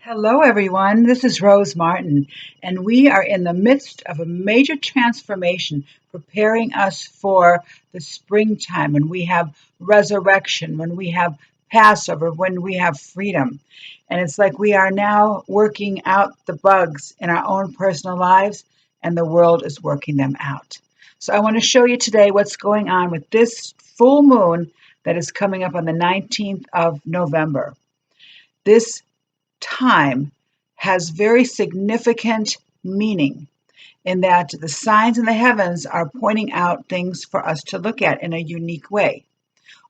Hello, everyone. This is Rose Martin, and we are in the midst of a major transformation, preparing us for the springtime when we have resurrection, when we have Passover, when we have freedom. And it's like we are now working out the bugs in our own personal lives, and the world is working them out. So I want to show you today what's going on with this full moon that is coming up on the 19th of November. This time has very significant meaning in that the signs in the heavens are pointing out things for us to look at in a unique way.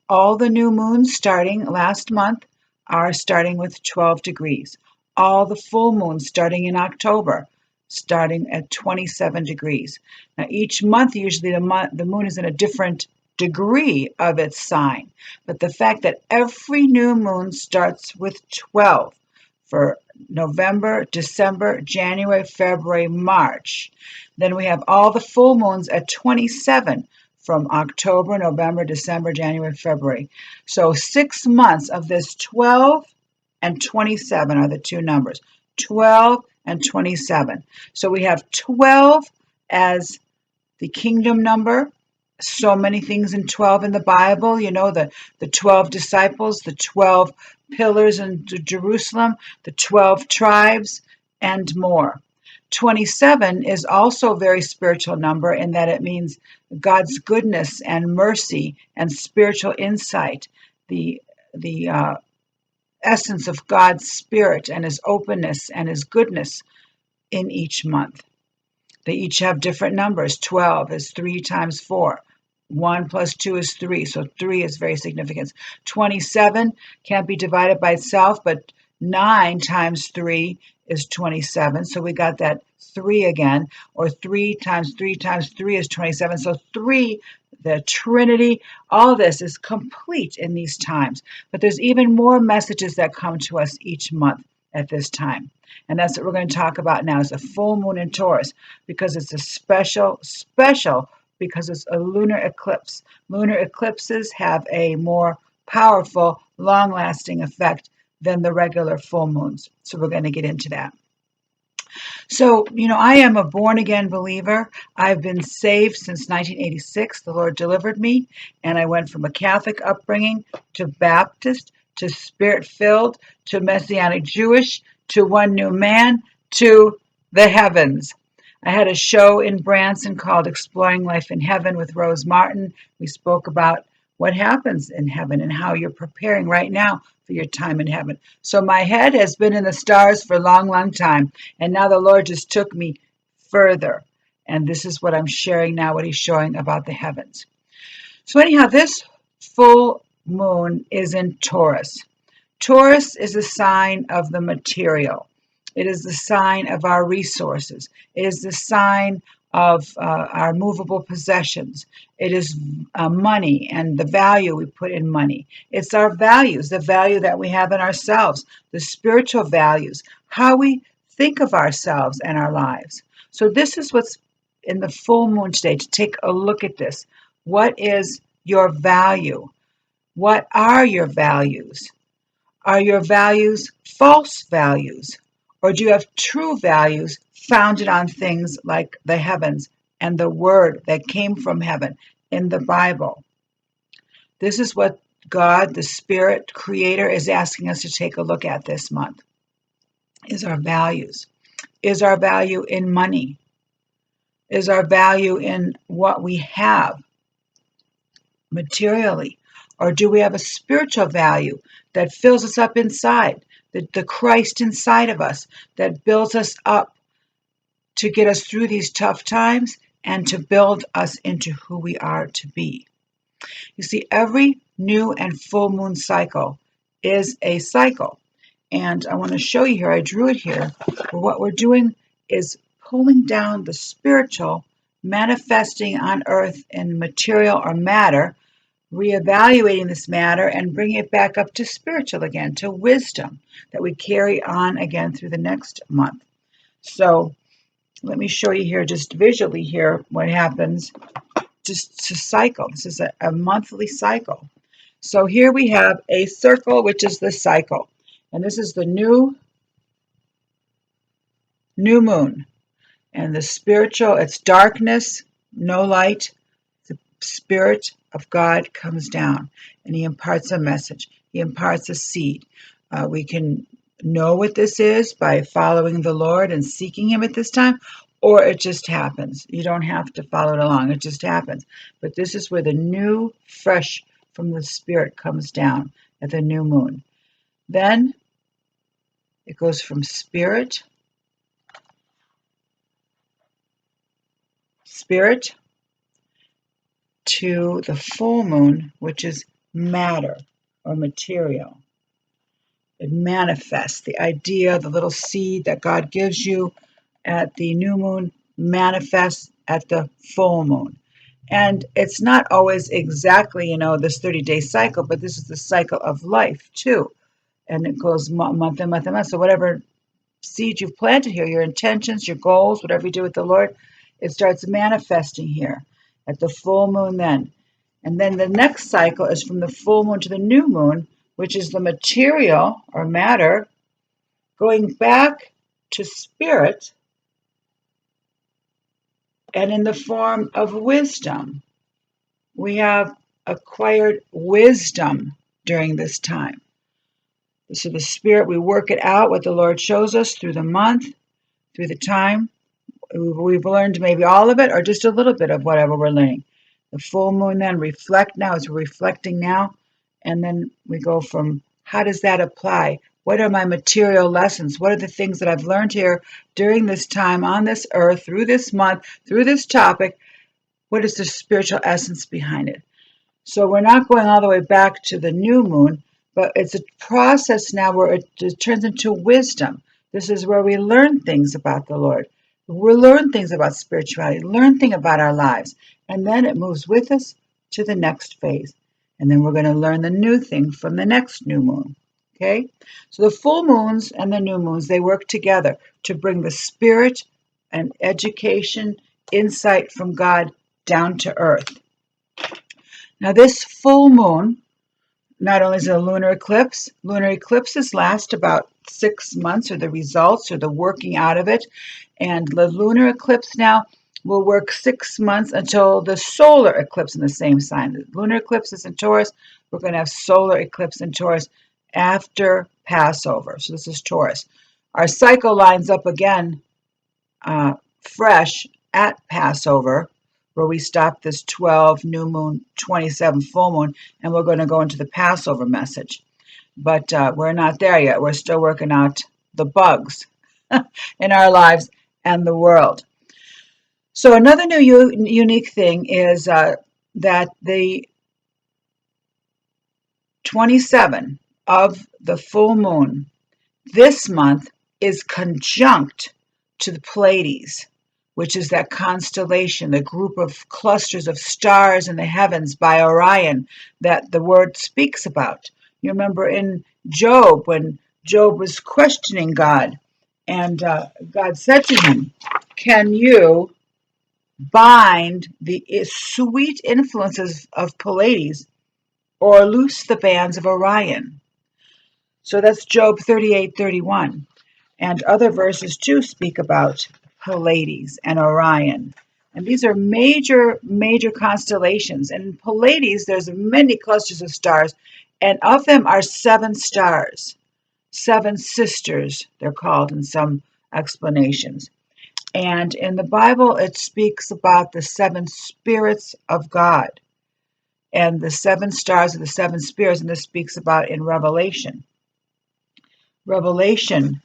All the new moons starting last month are starting with 12 degrees. All the full moons starting in October starting at 27 degrees. Now each month, usually the moon is in a different degree of its sign, but the fact that every new moon starts with 12 for November, December, January, February, March. Then we have all the full moons at 27 from October, November, December, January, February. So 6 months of this 12 and 27 are the two numbers, 12 and 27. So we have 12 as the kingdom number. So many things in 12 in the Bible, the 12 disciples, the 12 pillars in Jerusalem, the 12 tribes, and more. 27 is also a very spiritual number in that it means God's goodness and mercy and spiritual insight, the essence of God's spirit and his openness and his goodness in each month. They each have different numbers. 12 is 3 times 4. 1 plus 2 is 3, so 3 is very significant. 27 can't be divided by itself, but 9 times 3 is 27, so we got that 3 again, or 3 times 3 times 3 is 27, so 3, the Trinity, all this is complete in these times. But there's even more messages that come to us each month at this time. And that's what we're going to talk about now, is a full moon in Taurus, because it's a special because it's a lunar eclipse. Lunar eclipses have a more powerful, long-lasting effect than the regular full moons. So we're going to get into that. So, I am a born-again believer. I've been saved since 1986. The Lord delivered me, and I went from a Catholic upbringing to Baptist to Spirit-filled to Messianic Jewish to One New Man to the heavens. I had a show in Branson called Exploring Life in Heaven with Rose Martin. We spoke about what happens in heaven and how you're preparing right now for your time in heaven. So my head has been in the stars for a long, long time. And now the Lord just took me further. And this is what I'm sharing now, what he's showing about the heavens. So anyhow, this full moon is in Taurus. Taurus is a sign of the material. It is the sign of our resources. It is the sign of our movable possessions. It is money and the value we put in money. It's our values, the value that we have in ourselves, the spiritual values, how we think of ourselves and our lives. So this is what's in the full moon today, to take a look at this. What is your value? What are your values? Are your values false values? Or do you have true values founded on things like the heavens and the word that came from heaven in the Bible? This is what God, the Spirit Creator, is asking us to take a look at this month. Is our values. Is our value in money? Is our value in what we have materially? Or do we have a spiritual value that fills us up inside? The Christ inside of us that builds us up to get us through these tough times and to build us into who we are to be. You see, every new and full moon cycle is a cycle. And I want to show you here, I drew it here, where what we're doing is pulling down the spiritual, manifesting on earth in material or matter, reevaluating this matter and bringing it back up to spiritual again, to wisdom that we carry on again through the next month. So let me show you here just visually here what happens just to cycle. This is a monthly cycle. So here we have a circle, which is the cycle. And this is the new new moon. And the spiritual, it's darkness, no light. The Spirit of God comes down and he imparts a message. He imparts a seed. We can know what this is by following the Lord and seeking him at this time, or it just happens. You don't have to follow it along. It just happens. But this is where the new, fresh from the Spirit comes down at the new moon. Then it goes from spirit to the full moon, which is matter or material. It manifests the idea, the little seed that God gives you at the new moon manifests at the full moon. And it's not always exactly, this 30-day cycle, but this is the cycle of life too. And it goes month and month and month. So whatever seed you've planted here, your intentions, your goals, whatever you do with the Lord, it starts manifesting here at the full moon then. And then the next cycle is from the full moon to the new moon, which is the material or matter going back to spirit and in the form of wisdom. We have acquired wisdom during this time. So the spirit, we work it out, what the Lord shows us through the month, through the time. We've learned maybe all of it or just a little bit of whatever we're learning. The full moon then reflect now, as we're reflecting now, and then we go from how does that apply? What are my material lessons? What are the things that I've learned here during this time on this earth, through this month, through this topic? What is the spiritual essence behind it? So we're not going all the way back to the new moon, but it's a process now where it turns into wisdom. This is where we learn things about the Lord. We learn things about spirituality, learn things about our lives, and then it moves with us to the next phase. And then we're going to learn the new thing from the next new moon. Okay? So the full moons and the new moons, they work together to bring the spirit and education, insight from God down to earth. Now this full moon, not only is it a lunar eclipses last about 6 months, or the results or the working out of it. And the lunar eclipse now will work 6 months until the solar eclipse in the same sign. The lunar eclipse is in Taurus. We're going to have solar eclipse in Taurus after Passover. So this is Taurus. Our cycle lines up again fresh at Passover, where we stop this 12 new moon, 27 full moon, and we're going to go into the Passover message. But we're not there yet. We're still working out the bugs in our lives and the world. So another new unique thing is that the 27 of the full moon this month is conjunct to the Pleiades, which is that constellation, the group of clusters of stars in the heavens by Orion that the word speaks about. You remember in Job, when Job was questioning God, and God said to him, can you bind the sweet influences of Pleiades or loose the bands of Orion? So that's Job 38:31. And other verses too speak about Pleiades and Orion. And these are major, major constellations. And in Pleiades, there's many clusters of stars, and of them are 7 stars. 7 sisters, they're called in some explanations. And in the Bible, it speaks about the 7 spirits of God and the 7 stars of the 7 spirits, and this speaks about in Revelation. Revelation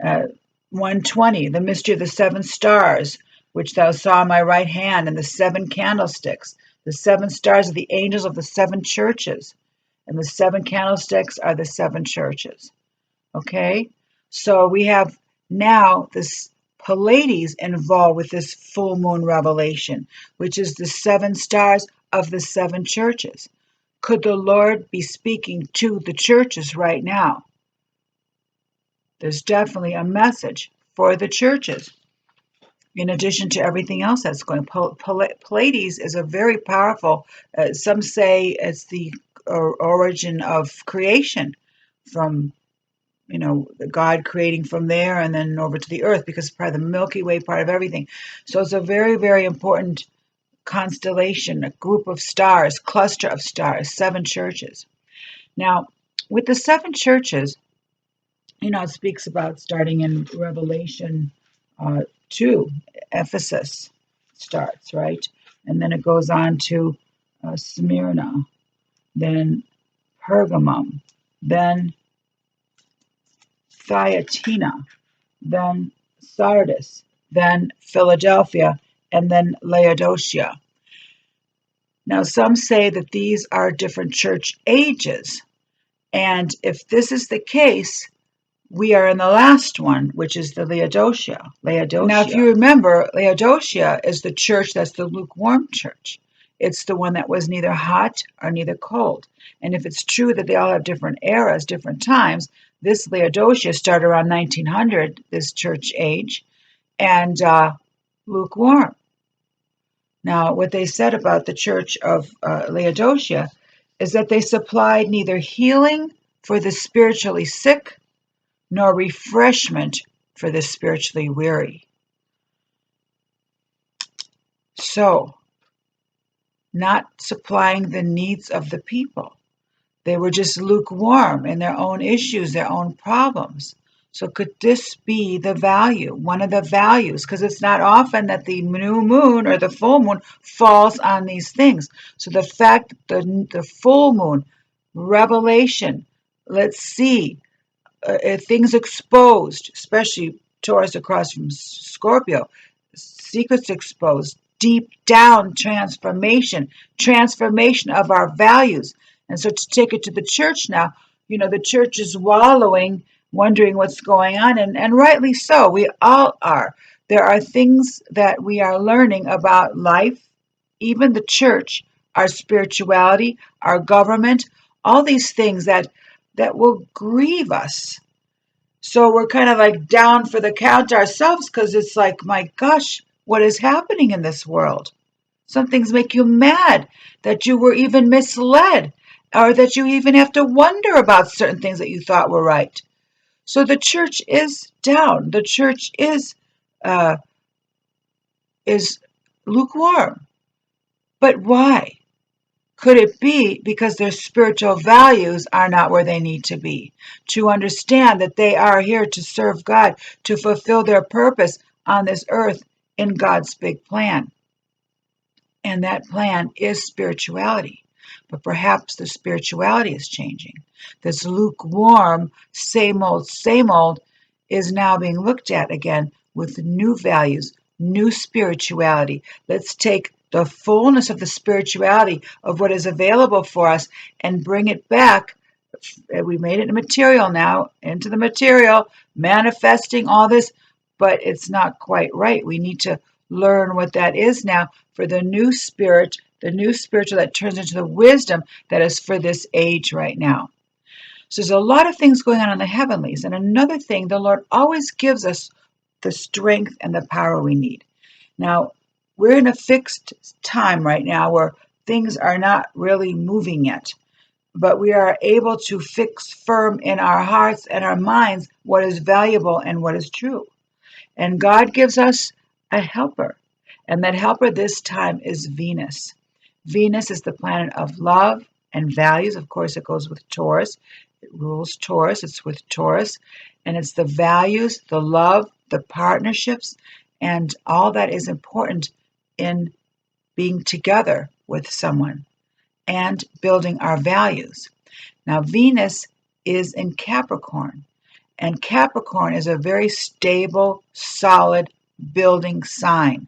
1:20, the mystery of the 7 stars, which thou saw in my right hand, and the 7 candlesticks. The 7 stars are the angels of the 7 churches, and the 7 candlesticks are the 7 churches. Okay? So we have now this Pleiades involved with this full moon revelation, which is the 7 stars of the 7 churches. Could the Lord be speaking to the churches right now? There's definitely a message for the churches, in addition to everything else that's going. Pleiades is a very powerful, some say it's the origin of creation from the God creating from there and then over to the earth, because it's part of the Milky Way, part of everything. So it's a very, very important constellation, a group of stars, cluster of stars, 7 churches. Now, with the 7 churches, it speaks about starting in Revelation 2, Ephesus starts, right? And then it goes on to Smyrna, then Pergamum, then Thyatira, then Sardis, then Philadelphia, and then Laodicea. Now, some say that these are different church ages. And if this is the case, we are in the last one, which is the Laodicea. Now, if you remember, Laodicea is the church that's the lukewarm church. It's the one that was neither hot or neither cold. And if it's true that they all have different eras, different times, this Laodicea started around 1900, this church age, and lukewarm. Now, what they said about the church of Laodicea is that they supplied neither healing for the spiritually sick nor refreshment for the spiritually weary. So, not supplying the needs of the people. They were just lukewarm in their own issues, their own problems. So could this be the value, one of the values? Because it's not often that the new moon or the full moon falls on these things. So the fact that the full moon, revelation, let's see, things exposed, especially Taurus across from Scorpio, secrets exposed, deep down transformation of our values. And so to take it to the church now, the church is wallowing, wondering what's going on, and rightly so. We all are. There are things that we are learning about life, even the church, our spirituality, our government, all these things that will grieve us. So we're kind of like down for the count ourselves, because it's like, my gosh, what is happening in this world? Some things make you mad that you were even misled, or that you even have to wonder about certain things that you thought were right. So the church is down. The church is lukewarm. But why? Could it be because their spiritual values are not where they need to be? To understand that they are here to serve God, to fulfill their purpose on this earth in God's big plan. And that plan is spirituality. But perhaps the spirituality is changing. This lukewarm, same old, is now being looked at again with new values, new spirituality. Let's take the fullness of the spirituality of what is available for us and bring it back. We made it material now, into the material, manifesting all this, but it's not quite right. We need to learn what that is now for the new spirit, the new spiritual that turns into the wisdom that is for this age right now. So there's a lot of things going on in the heavenlies. And another thing, the Lord always gives us the strength and the power we need. Now, we're in a fixed time right now where things are not really moving yet, but we are able to fix firm in our hearts and our minds what is valuable and what is true. And God gives us a helper, and that helper this time is Venus. Venus is the planet of love and values. Of course, it goes with Taurus. It rules Taurus. It's with Taurus. And it's the values, the love, the partnerships, and all that is important in being together with someone and building our values. Now, Venus is in Capricorn, and Capricorn is a very stable, solid, building sign.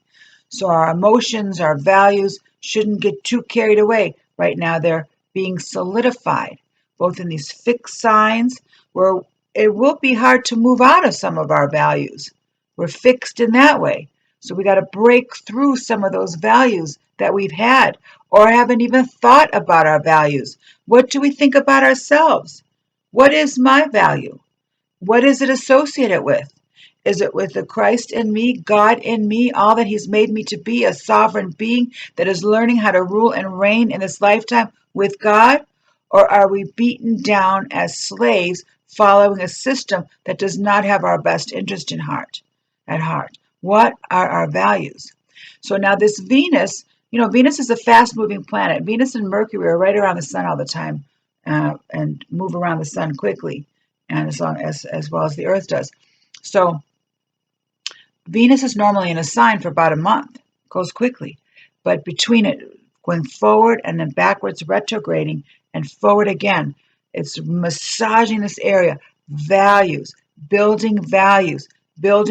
So our emotions, our values shouldn't get too carried away. Right now, they're being solidified, both in these fixed signs where it will be hard to move out of some of our values. We're fixed in that way. So we got to break through some of those values that we've had or haven't even thought about our values. What do we think about ourselves? What is my value? What is it associated with? Is it with the Christ in me, God in me, all that He's made me to be, a sovereign being that is learning how to rule and reign in this lifetime with God? Or are we beaten down as slaves following a system that does not have our best interest at heart? What are our values? So now this Venus, Venus is a fast-moving planet. Venus and Mercury are right around the sun all the time, and move around the sun quickly, and as well as the Earth does. So Venus is normally in a sign for about a month. It goes quickly. But between it going forward and then backwards, retrograding, and forward again, it's massaging this area. Values, building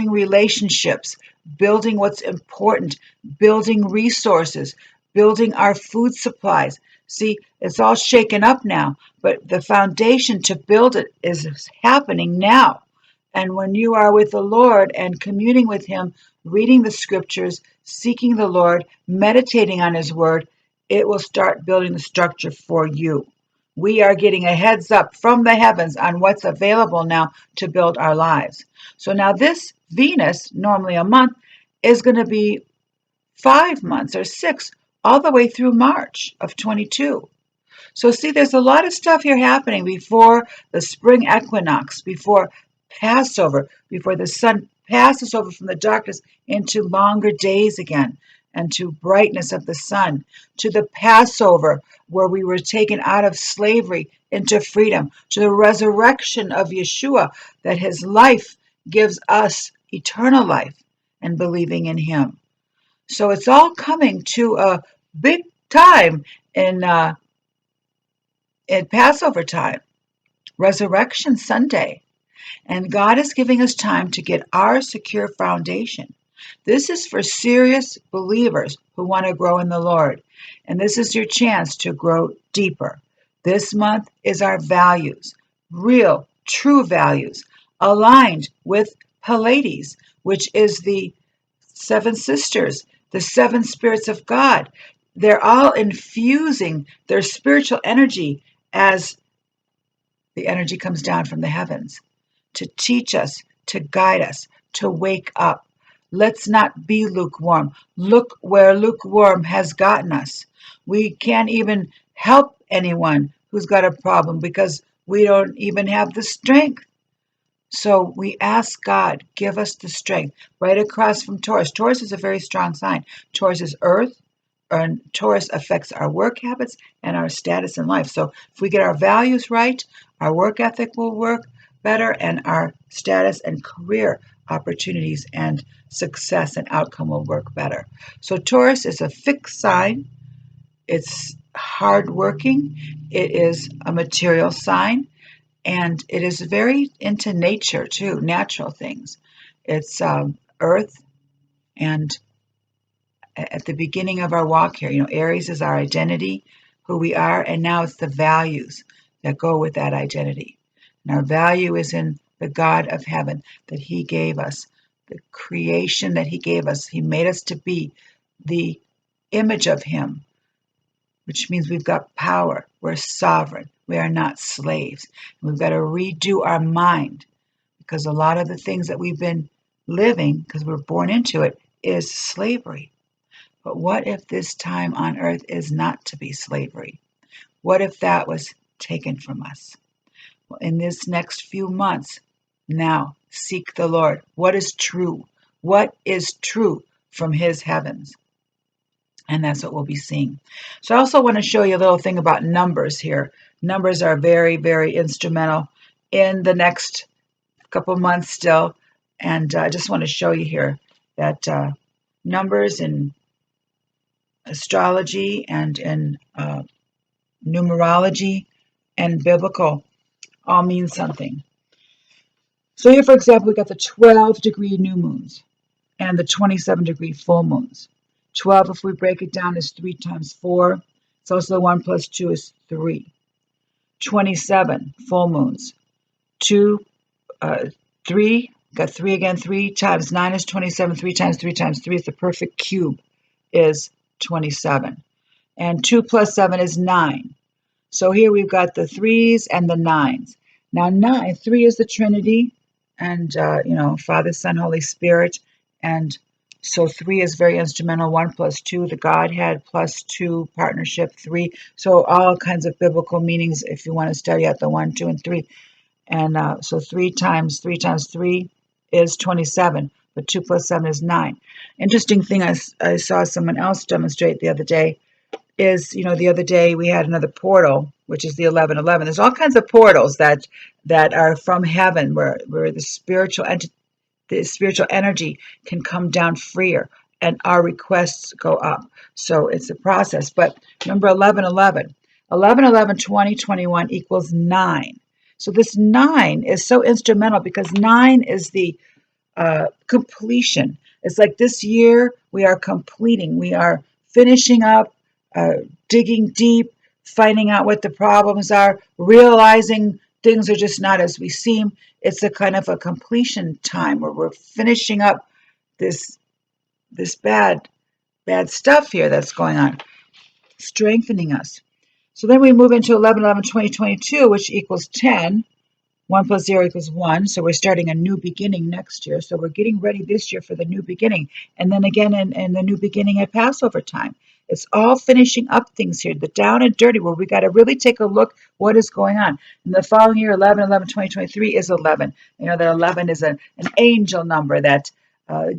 relationships, building what's important, building resources, building our food supplies. See, it's all shaken up now, but the foundation to build it is happening now. And when you are with the Lord and communing with Him, reading the scriptures, seeking the Lord, meditating on His word, it will start building the structure for you. We are getting a heads up from the heavens on what's available now to build our lives. So now this Venus, normally a month, is going to be 5 months or 6, all the way through March of 22. So see, there's a lot of stuff here happening before the spring equinox, before Passover, before the sun passes over from the darkness into longer days again, and to brightness of the sun, to the Passover, where we were taken out of slavery into freedom, to the resurrection of Yeshua, that his life gives us eternal life and believing in him. So it's all coming to a big time in Passover time, Resurrection Sunday. And God is giving us time to get our secure foundation. This is for serious believers who want to grow in the Lord. And this is your chance to grow deeper. This month is our values, real, true values, aligned with Pleiades, which is the 7 sisters, the 7 spirits of God. They're all infusing their spiritual energy as the energy comes down from the heavens to teach us, to guide us, to wake up. Let's not be lukewarm. Look where lukewarm has gotten us. We can't even help anyone who's got a problem because we don't even have the strength. So we ask God, give us the strength. Right across from Taurus. Taurus is a very strong sign. Taurus is earth, and Taurus affects our work habits and our status in life. So if we get our values right, our work ethic will work better, and our status and career opportunities and success and outcome will work better. So Taurus is a fixed sign. It's hardworking. It is a material sign. And it is very into nature too, natural things. It's earth, and at the beginning of our walk here, Aries is our identity, who we are, and now it's the values that go with that identity. And our value is in the God of heaven that he gave us, the creation that he gave us. He made us to be the image of him, which means we've got power. We're sovereign. We are not slaves. We've got to redo our mind, because a lot of the things that we've been living, because we're born into it, is slavery. But what if this time on earth is not to be slavery? What if that was taken from us? Well, in this next few months, now seek the Lord. What is true? What is true from his heavens? And that's what we'll be seeing. So I also want to show you a little thing about numbers here. Numbers are very, very instrumental in the next couple months still. And I just want to show you here that numbers in astrology and in numerology and biblical all mean something. So here, for example, we got the 12-degree new moons and the 27-degree full moons. 12, if we break it down, is 3 times 4. It's also 1 plus 2 is 3. 27, full moons. 2, 3, got 3 again. 3 times 9 is 27. 3 times 3 times 3 is the perfect cube, is 27. And 2 plus 7 is 9. So here we've got the 3s and the 9s. Now 3 is the Trinity, and Father, Son, Holy Spirit, and So 3 is very instrumental. 1 plus 2, the Godhead, plus 2, partnership, 3. So all kinds of biblical meanings if you want to study out the 1, 2, and 3. And so 3 times 3 is 27, but 2 plus 7 is 9. Interesting thing I saw someone else demonstrate the other day is, the other day we had another portal, which is the 1111. There's all kinds of portals that are from heaven where the spiritual energy can come down freer and our requests go up. So it's a process. But remember 1111. 1111, 20, 21 equals 9. So this 9 is so instrumental because 9 is the completion. It's like this year we are completing. We are finishing up, digging deep, finding out what the problems are, realizing things are just not as we seem. It's a kind of a completion time where we're finishing up this bad stuff here that's going on, strengthening us. So then we move into 11, 11, 20, 22, which equals 10. 1 plus 0 equals 1. So we're starting a new beginning next year. So we're getting ready this year for the new beginning. And then again in the new beginning at Passover time. It's all finishing up things here, the down and dirty, where we got to really take a look what is going on. And the following year, 11, 11, 20, 23 is 11. That 11 is an angel number that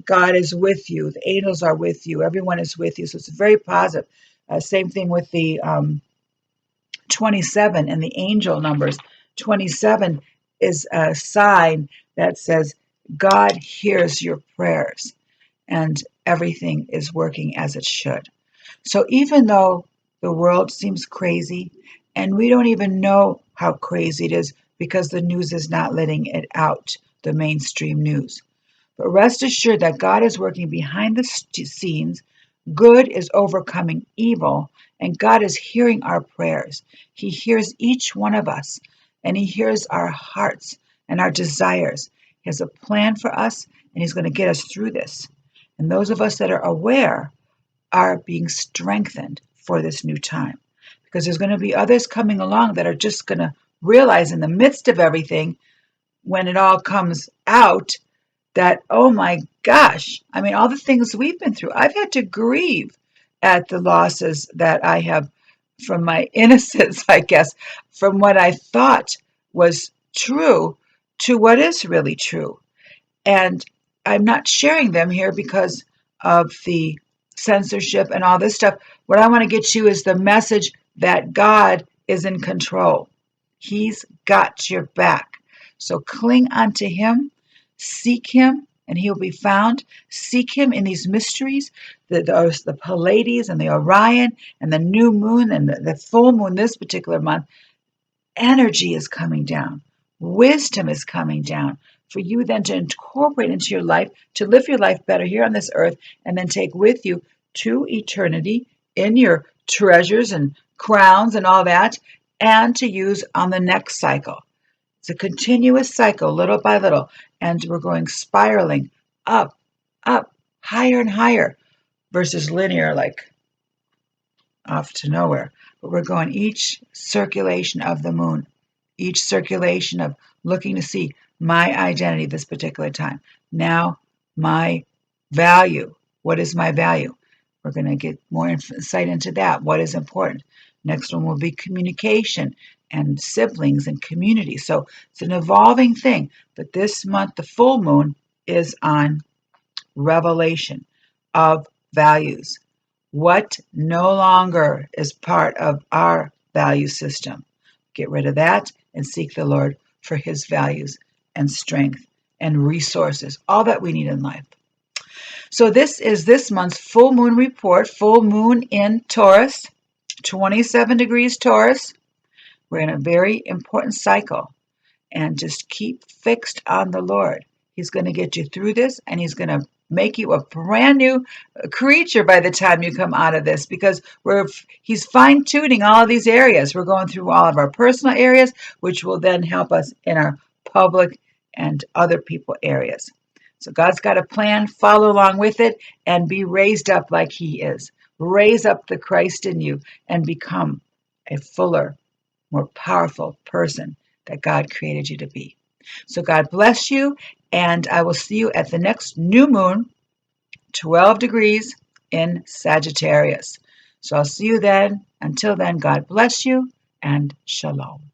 God is with you. The angels are with you. Everyone is with you. So it's very positive. Same thing with the 27 and the angel numbers. 27 is a sign that says God hears your prayers and everything is working as it should. So even though the world seems crazy and we don't even know how crazy it is because the news is not letting it out, the mainstream news. But rest assured that God is working behind the scenes. Good is overcoming evil, and God is hearing our prayers. He hears each one of us, and He hears our hearts and our desires. He has a plan for us, and He's going to get us through this. And those of us that are aware are being strengthened for this new time, because there's going to be others coming along that are just going to realize in the midst of everything, when it all comes out, that, oh my gosh, I mean, all the things we've been through, I've had to grieve at the losses that I have from my innocence, I guess, from what I thought was true to what is really true. And I'm not sharing them here because of the censorship and all this stuff. What I want to get you is the message that God is in control. He's got your back. So cling unto Him. Seek Him, and He'll be found. Seek Him in these mysteries, the Pleiades and the Orion and the new moon and the full moon this particular month. Energy is coming down. Wisdom is coming down for you then to incorporate into your life, to live your life better here on this earth, and then take with you to eternity in your treasures and crowns and all that, and to use on the next cycle. It's a continuous cycle, little by little, and we're going spiraling up, higher and higher, versus linear, like off to nowhere. But we're going each circulation of the moon, each circulation of looking to see my identity this particular time. Now, my value. What is my value? We're going to get more insight into that. What is important? Next one will be communication and siblings and community. So it's an evolving thing. But this month, the full moon is on revelation of values. What no longer is part of our value system. Get rid of that and seek the Lord for His values and strength and resources, all that we need in life. So this is this month's full moon report, full moon in Taurus, 27 degrees Taurus. We're in a very important cycle, and just keep fixed on the Lord. He's going to get you through this, and He's going to make you a brand new creature by the time you come out of this, because He's fine-tuning all of these areas. We're going through all of our personal areas, which will then help us in our public and other people areas. So God's got a plan. Follow along with it and be raised up like He is. Raise up the Christ in you and become a fuller, more powerful person that God created you to be. So God bless you, and I will see you at the next new moon 12 degrees in Sagittarius. So I'll see you then. Until then, God bless you and shalom.